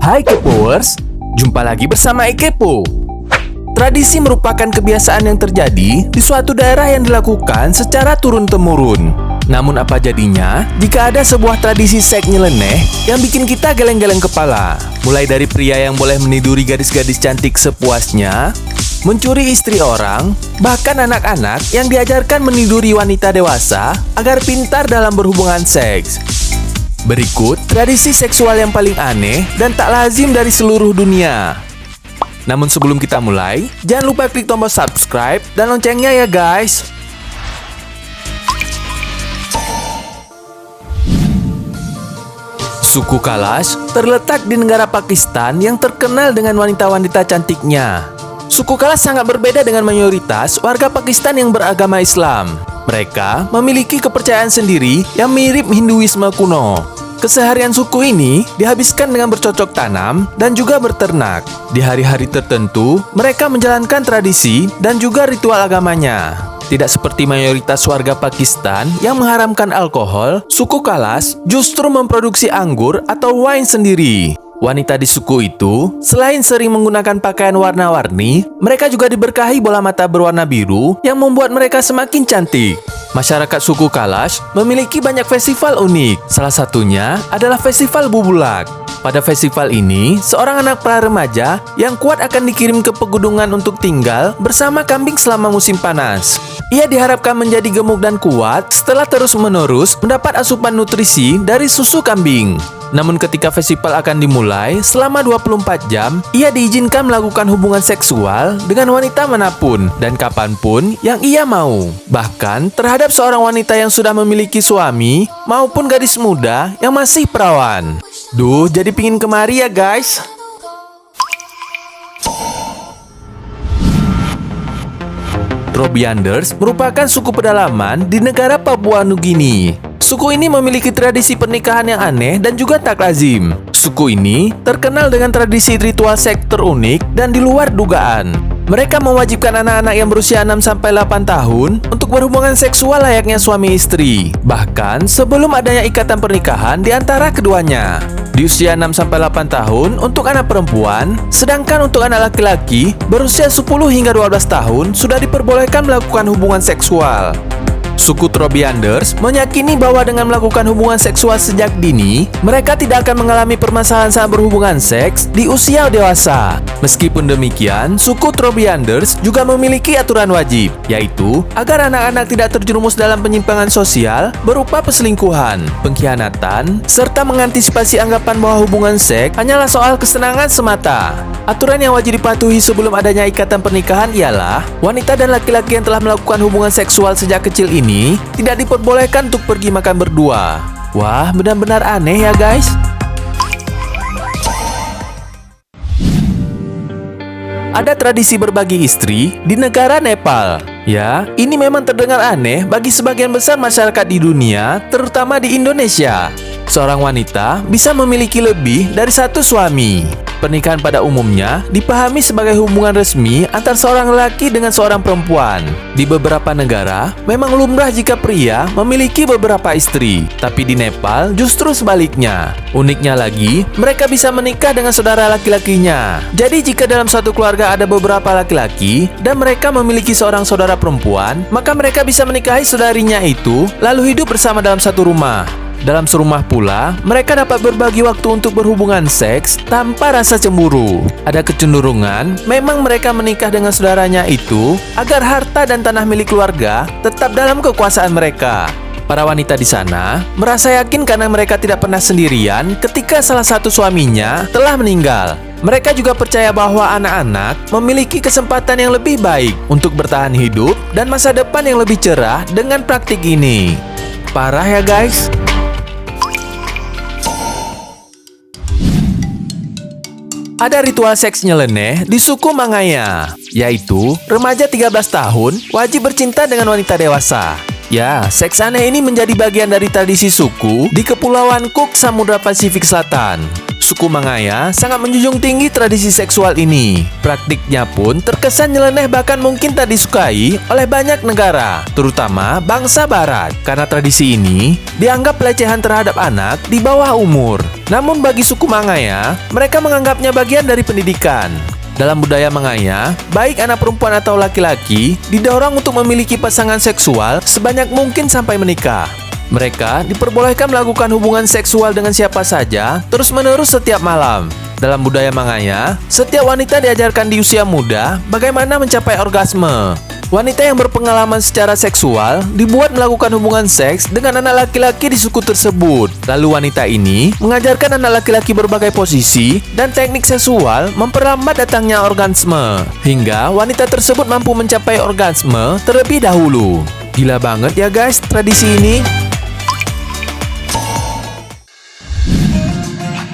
Hai Kepowers, jumpa lagi bersama Ekepo. Tradisi merupakan kebiasaan yang terjadi di suatu daerah yang dilakukan secara turun-temurun. Namun apa jadinya jika ada sebuah tradisi seks nyeleneh yang bikin kita geleng-geleng kepala? Mulai dari pria yang boleh meniduri gadis-gadis cantik sepuasnya, mencuri istri orang, bahkan anak-anak yang diajarkan meniduri wanita dewasa agar pintar dalam berhubungan seks. Berikut tradisi seksual yang paling aneh dan tak lazim dari seluruh dunia. Namun sebelum kita mulai, jangan lupa klik tombol subscribe dan loncengnya ya guys. Suku Kalash terletak di negara Pakistan yang terkenal dengan wanita-wanita cantiknya. Suku Kalash sangat berbeda dengan mayoritas warga Pakistan yang beragama Islam. Mereka memiliki kepercayaan sendiri yang mirip Hinduisme kuno. Keseharian suku ini dihabiskan dengan bercocok tanam dan juga berternak. Di hari-hari tertentu, mereka menjalankan tradisi dan juga ritual agamanya. Tidak seperti mayoritas warga Pakistan yang mengharamkan alkohol, suku Kalash justru memproduksi anggur atau wine sendiri. Wanita di suku itu, selain sering menggunakan pakaian warna-warni, mereka juga diberkahi bola mata berwarna biru yang membuat mereka semakin cantik. Masyarakat suku Kalash memiliki banyak festival unik. Salah satunya adalah Festival Bubulak. Pada festival ini, seorang anak pra remaja yang kuat akan dikirim ke pegunungan untuk tinggal bersama kambing selama musim panas. Ia diharapkan menjadi gemuk dan kuat setelah terus-menerus mendapat asupan nutrisi dari susu kambing. Namun ketika festival akan dimulai, selama 24 jam, ia diizinkan melakukan hubungan seksual dengan wanita manapun dan kapanpun yang ia mau. Bahkan terhadap seorang wanita yang sudah memiliki suami maupun gadis muda yang masih perawan. Duh, jadi pingin kemari ya guys. Trobrianders merupakan suku pedalaman di negara Papua Nugini. Suku ini memiliki tradisi pernikahan yang aneh dan juga tak lazim. Suku ini terkenal dengan tradisi ritual seks terunik dan di luar dugaan. Mereka mewajibkan anak-anak yang berusia 6-8 tahun untuk berhubungan seksual layaknya suami istri, bahkan sebelum adanya ikatan pernikahan di antara keduanya. Di usia 6-8 tahun untuk anak perempuan, sedangkan untuk anak laki-laki berusia 10 hingga 12 tahun sudah diperbolehkan melakukan hubungan seksual. Suku Trobrianders meyakini bahwa dengan melakukan hubungan seksual sejak dini, mereka tidak akan mengalami permasalahan saat berhubungan seks di usia dewasa. Meskipun demikian, suku Trobrianders juga memiliki aturan wajib, yaitu agar anak-anak tidak terjerumus dalam penyimpangan sosial berupa perselingkuhan, pengkhianatan, serta mengantisipasi anggapan bahwa hubungan seks hanyalah soal kesenangan semata. Aturan yang wajib dipatuhi sebelum adanya ikatan pernikahan ialah wanita dan laki-laki yang telah melakukan hubungan seksual sejak kecil ini tidak diperbolehkan untuk pergi makan berdua. Wah, benar-benar aneh ya guys. Ada tradisi berbagi istri di negara Nepal. Ya, ini memang terdengar aneh bagi sebagian besar masyarakat di dunia, terutama di Indonesia. Seorang wanita bisa memiliki lebih dari satu suami. Pernikahan pada umumnya dipahami sebagai hubungan resmi antara seorang lelaki dengan seorang perempuan. Di beberapa negara, memang lumrah jika pria memiliki beberapa istri. Tapi di Nepal justru sebaliknya. Uniknya lagi, mereka bisa menikah dengan saudara laki-lakinya. Jadi jika dalam suatu keluarga ada beberapa laki-laki dan mereka memiliki seorang saudara perempuan, maka mereka bisa menikahi saudarinya itu lalu hidup bersama dalam satu rumah. Dalam serumah pula, mereka dapat berbagi waktu untuk berhubungan seks tanpa rasa cemburu. Ada kecenderungan memang mereka menikah dengan saudaranya itu agar harta dan tanah milik keluarga tetap dalam kekuasaan mereka. Para wanita di sana merasa yakin karena mereka tidak pernah sendirian ketika salah satu suaminya telah meninggal. Mereka juga percaya bahwa anak-anak memiliki kesempatan yang lebih baik untuk bertahan hidup dan masa depan yang lebih cerah dengan praktik ini. Parah ya guys. Ada ritual seks nyeleneh di suku Mangaya, yaitu remaja 13 tahun wajib bercinta dengan wanita dewasa. Ya, seks aneh ini menjadi bagian dari tradisi suku di Kepulauan Cook, Samudra Pasifik Selatan. Suku Mangaya sangat menjunjung tinggi tradisi seksual ini. Praktiknya pun terkesan nyeleneh bahkan mungkin tak disukai oleh banyak negara, terutama bangsa barat. Karena tradisi ini dianggap pelecehan terhadap anak di bawah umur. Namun bagi suku Mangaya, mereka menganggapnya bagian dari pendidikan. Dalam budaya Mangaya, baik anak perempuan atau laki-laki didorong untuk memiliki pasangan seksual sebanyak mungkin sampai menikah. Mereka diperbolehkan melakukan hubungan seksual dengan siapa saja terus-menerus setiap malam. Dalam budaya Mangaya, setiap wanita diajarkan di usia muda bagaimana mencapai orgasme. Wanita yang berpengalaman secara seksual dibuat melakukan hubungan seks dengan anak laki-laki di suku tersebut. Lalu wanita ini mengajarkan anak laki-laki berbagai posisi dan teknik seksual memperlambat datangnya orgasme, hingga wanita tersebut mampu mencapai orgasme terlebih dahulu. Gila banget ya guys tradisi ini.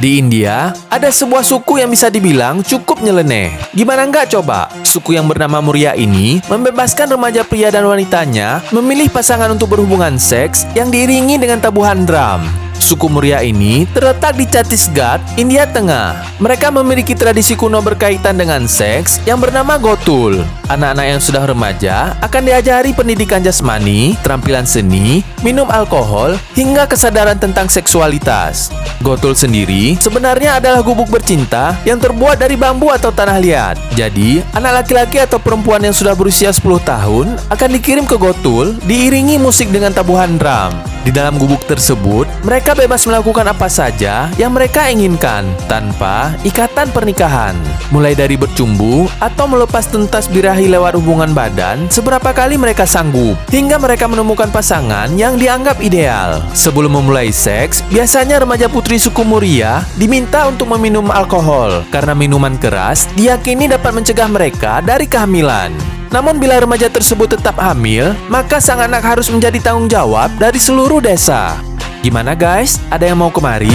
Di India, ada sebuah suku yang bisa dibilang cukup nyeleneh. Gimana nggak coba? Suku yang bernama Muria ini membebaskan remaja pria dan wanitanya memilih pasangan untuk berhubungan seks yang diiringi dengan tabuhan drum. Suku Muria ini terletak di Chhattisgarh, India Tengah. Mereka memiliki tradisi kuno berkaitan dengan seks yang bernama Gotul. Anak-anak yang sudah remaja akan diajari pendidikan jasmani, keterampilan seni, minum alkohol, hingga kesadaran tentang seksualitas. Gotul sendiri sebenarnya adalah gubuk bercinta yang terbuat dari bambu atau tanah liat. Jadi, anak laki-laki atau perempuan yang sudah berusia 10 tahun akan dikirim ke Gotul diiringi musik dengan tabuhan drum. Di dalam gubuk tersebut, mereka bebas melakukan apa saja yang mereka inginkan tanpa ikatan pernikahan. Mulai dari bercumbu atau melepas tuntas birahi lewat hubungan badan seberapa kali mereka sanggup, hingga mereka menemukan pasangan yang dianggap ideal. Sebelum memulai seks, biasanya remaja putri suku Muria diminta untuk meminum alkohol karena minuman keras diyakini dapat mencegah mereka dari kehamilan. Namun bila remaja tersebut tetap hamil, maka sang anak harus menjadi tanggung jawab dari seluruh desa. Gimana guys? Ada yang mau kemari?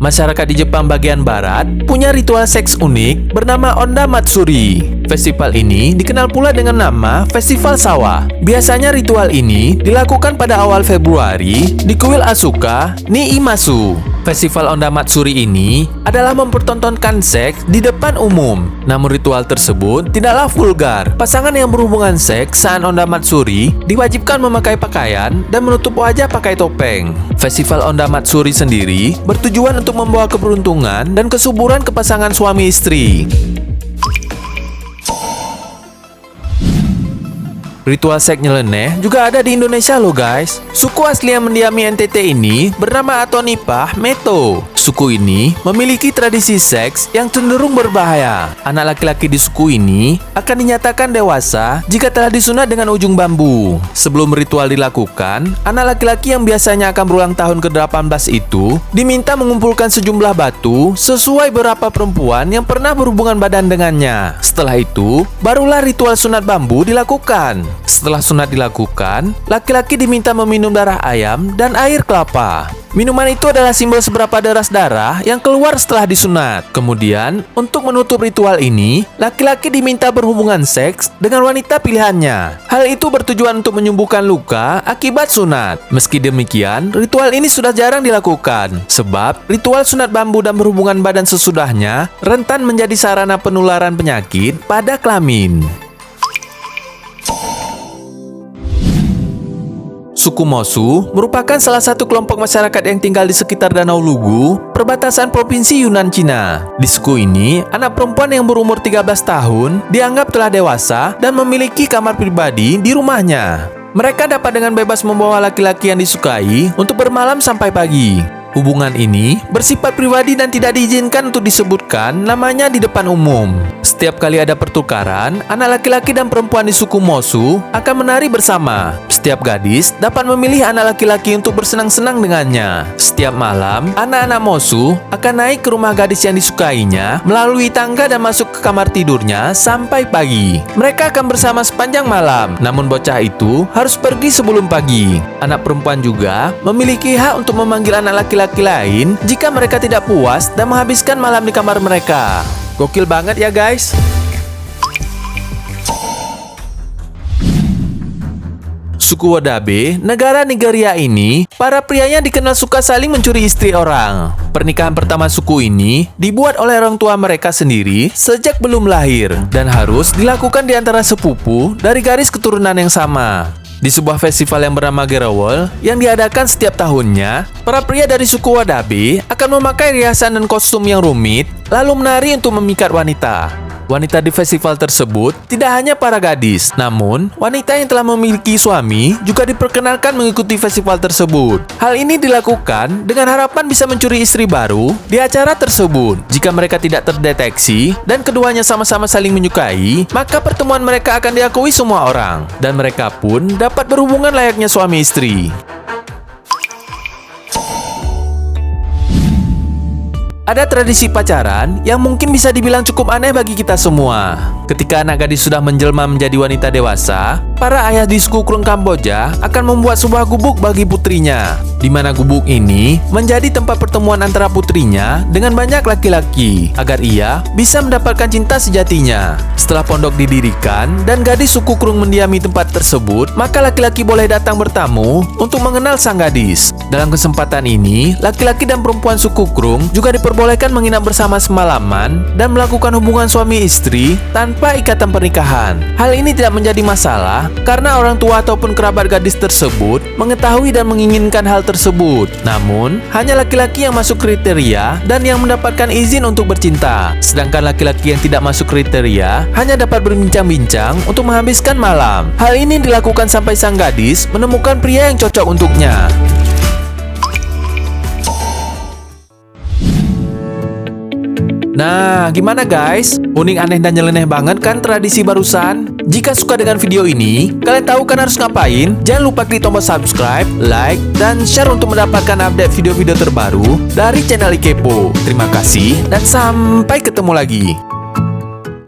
Masyarakat di Jepang bagian barat punya ritual seks unik bernama Onda Matsuri. Festival ini dikenal pula dengan nama Festival Sawah. Biasanya ritual ini dilakukan pada awal Februari di kuil Asuka Niimasu. Festival Onda Matsuri ini adalah mempertontonkan seks di depan umum. Namun ritual tersebut tidaklah vulgar. Pasangan yang berhubungan seks saat Onda Matsuri diwajibkan memakai pakaian dan menutup wajah pakai topeng. Festival Onda Matsuri sendiri bertujuan untuk membawa keberuntungan dan kesuburan ke pasangan suami istri. Ritual seks nyeleneh juga ada di Indonesia loh guys. Suku asli yang mendiami NTT ini bernama Atonipah Meto. Suku ini memiliki tradisi seks yang cenderung berbahaya. Anak laki-laki di suku ini akan dinyatakan dewasa jika telah disunat dengan ujung bambu. Sebelum ritual dilakukan, anak laki-laki yang biasanya akan berulang tahun ke-18 itu diminta mengumpulkan sejumlah batu sesuai berapa perempuan yang pernah berhubungan badan dengannya. Setelah itu, barulah ritual sunat bambu dilakukan. Setelah sunat dilakukan, laki-laki diminta meminum darah ayam dan air kelapa. Minuman itu adalah simbol seberapa deras darah yang keluar setelah disunat. Kemudian, untuk menutup ritual ini, laki-laki diminta berhubungan seks dengan wanita pilihannya. Hal itu bertujuan untuk menyembuhkan luka akibat sunat. Meski demikian, ritual ini sudah jarang dilakukan, sebab ritual sunat bambu dan berhubungan badan sesudahnya rentan menjadi sarana penularan penyakit pada kelamin. Suku Mosu merupakan salah satu kelompok masyarakat yang tinggal di sekitar Danau Lugu, perbatasan Provinsi Yunnan, Cina. Di suku ini, anak perempuan yang berumur 13 tahun dianggap telah dewasa dan memiliki kamar pribadi di rumahnya. Mereka dapat dengan bebas membawa laki-laki yang disukai untuk bermalam sampai pagi. Hubungan ini bersifat pribadi dan tidak diizinkan untuk disebutkan namanya di depan umum. Setiap kali ada pertukaran, anak laki-laki dan perempuan di suku Mosu akan menari bersama. Setiap gadis dapat memilih anak laki-laki untuk bersenang-senang dengannya. Setiap malam, anak-anak Mosu akan naik ke rumah gadis yang disukainya melalui tangga dan masuk ke kamar tidurnya sampai pagi. Mereka akan bersama sepanjang malam, namun bocah itu harus pergi sebelum pagi. Anak perempuan juga memiliki hak untuk memanggil anak laki-laki lain jika mereka tidak puas dan menghabiskan malam di kamar mereka. Gokil banget ya guys. Suku Wadabe, negara Nigeria ini, para prianya dikenal suka saling mencuri istri orang. Pernikahan pertama suku ini dibuat oleh orang tua mereka sendiri sejak belum lahir dan harus dilakukan di antara sepupu dari garis keturunan yang sama. Di sebuah festival yang bernama Gerewol yang diadakan setiap tahunnya, para pria dari suku Wadabe akan memakai riasan dan kostum yang rumit, lalu menari untuk memikat wanita. Wanita di festival tersebut tidak hanya para gadis, namun wanita yang telah memiliki suami juga diperkenalkan mengikuti festival tersebut. Hal ini dilakukan dengan harapan bisa mencuri istri baru di acara tersebut. Jika mereka tidak terdeteksi dan keduanya sama-sama saling menyukai, maka pertemuan mereka akan diakui semua orang, dan mereka pun dapat berhubungan layaknya suami istri. Ada tradisi pacaran yang mungkin bisa dibilang cukup aneh bagi kita semua. Ketika anak gadis sudah menjelma menjadi wanita dewasa, para ayah di suku Krung Kamboja akan membuat sebuah gubuk bagi putrinya, di mana gubuk ini menjadi tempat pertemuan antara putrinya dengan banyak laki-laki, agar ia bisa mendapatkan cinta sejatinya. Setelah pondok didirikan dan gadis suku Krung mendiami tempat tersebut, maka laki-laki boleh datang bertamu untuk mengenal sang gadis. Dalam kesempatan ini, laki-laki dan perempuan suku Krung juga diperbolehkan menginap bersama semalaman dan melakukan hubungan suami istri tanpa ikatan pernikahan. Hal ini tidak menjadi masalah karena orang tua ataupun kerabat gadis tersebut mengetahui dan menginginkan hal tersebut. Namun, hanya laki-laki yang masuk kriteria dan yang mendapatkan izin untuk bercinta. Sedangkan laki-laki yang tidak masuk kriteria hanya dapat berbincang-bincang untuk menghabiskan malam. Hal ini dilakukan sampai sang gadis menemukan pria yang cocok untuknya. Nah, gimana guys? Unik, aneh, dan nyeleneh banget kan tradisi barusan? Jika suka dengan video ini, kalian tahu kan harus ngapain? Jangan lupa klik tombol subscribe, like, dan share untuk mendapatkan update video-video terbaru dari channel Ikepo. Terima kasih, dan sampai ketemu lagi.